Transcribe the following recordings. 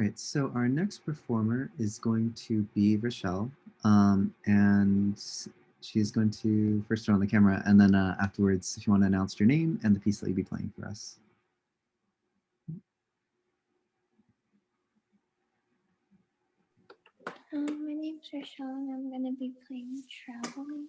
right, so our next performer is going to be Rochelle, and she's going to first turn on the camera, and then afterwards, if you want to announce your name and the piece that you'll be playing for us. My name's Rochelle, and I'm going to be playing Traveling.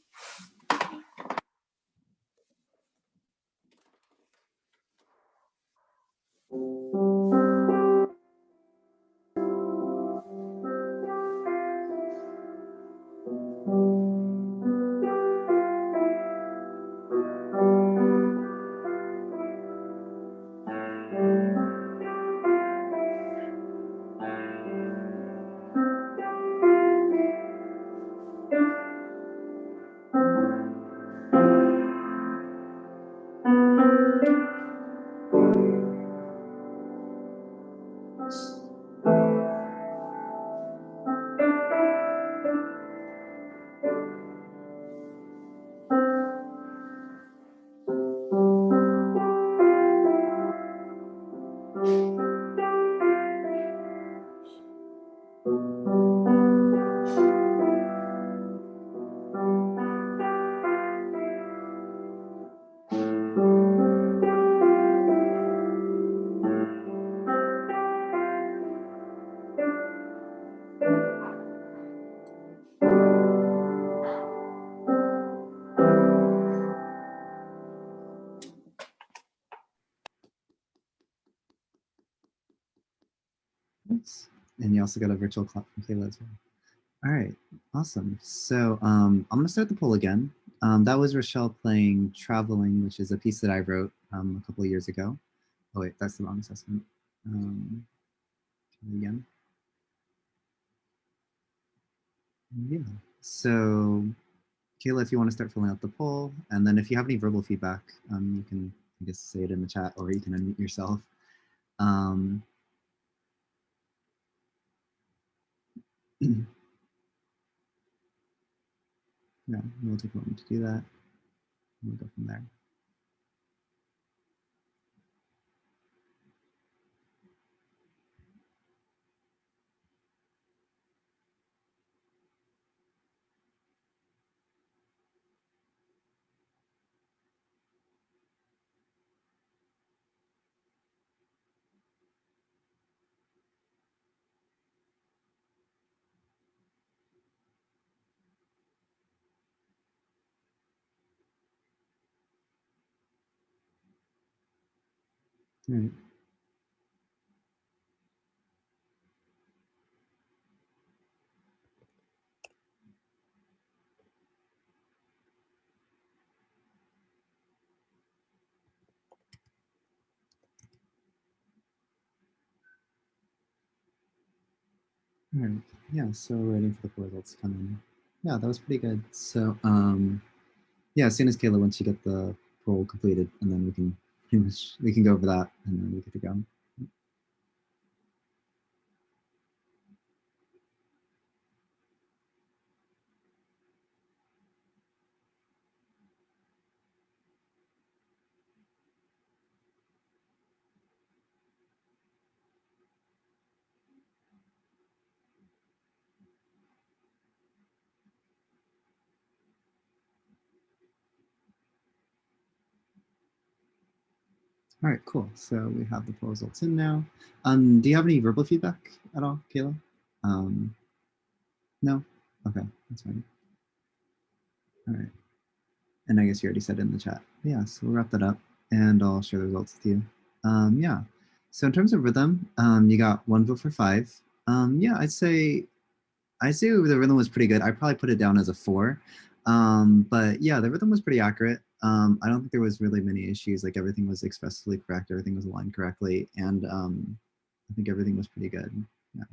Thanks. And you also got a virtual clap from Kayla as well. All right, awesome. So I'm gonna start the poll again. That was Rochelle playing Traveling, which is a piece that I wrote a couple of years ago. Oh wait, that's the wrong assessment. Again. Yeah, so Kayla, if you want to start filling out the poll, and then if you have any verbal feedback, you can, I guess, say it in the chat, or you can unmute yourself. Yeah, we'll take a moment to do that. We'll go from there. All right. All right. Yeah, so we're waiting for the poll results to come in. Yeah, that was pretty good. So yeah, as soon as Kayla, once you get the poll completed, and then we can go over that, and then we're good to go. All right, cool. So we have the poll results in now. Do you have any verbal feedback at all, Kayla? No? Okay, that's fine. All right. And I guess you already said it in the chat. Yeah, so we'll wrap that up, and I'll share the results with you. Yeah, so in terms of rhythm, you got 1 vote for 5. Yeah, I'd say the rhythm was pretty good. I probably put it down as a 4. But yeah, the rhythm was pretty accurate. I don't think there was really many issues. Like everything was expressively correct, everything was aligned correctly, and I think everything was pretty good. Yeah.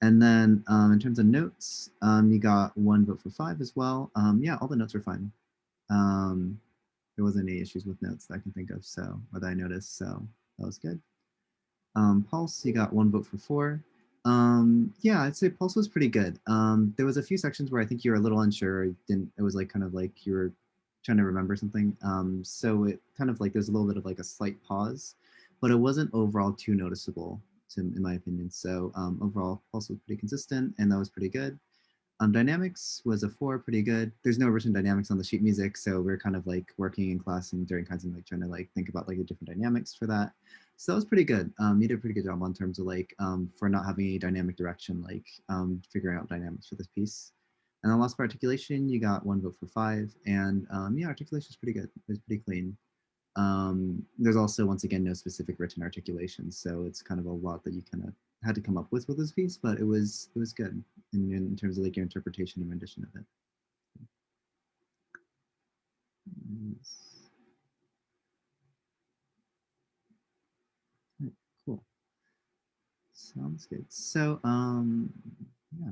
And then in terms of notes, you got 1 vote for 5 as well. Yeah, all the notes were fine. There wasn't any issues with notes that I can think of, so, or that I noticed, so that was good. Pulse, you got 1 vote for 4. Yeah, I'd say Pulse was pretty good. There was a few sections where I think you were a little unsure. It was like kind of like you were trying to remember something. So it kind of like there's a little bit of like a slight pause, but it wasn't overall too noticeable. in my opinion. So overall, also pretty consistent, and that was pretty good. Dynamics was a 4, pretty good. There's no written dynamics on the sheet music, so we're kind of like working in class and during kinds of like trying to like think about like the different dynamics for that. So that was pretty good. You did a pretty good job on terms of like for not having any dynamic direction, like figuring out dynamics for this piece. And then last for articulation, you got 1 vote for 5, and yeah, articulation is pretty good. It was pretty clean. There's also, once again, no specific written articulation, so it's kind of a lot that you kind of had to come up with this piece, but it was good in terms of like your interpretation and rendition of it. Yes. Right, cool. Sounds good. So yeah,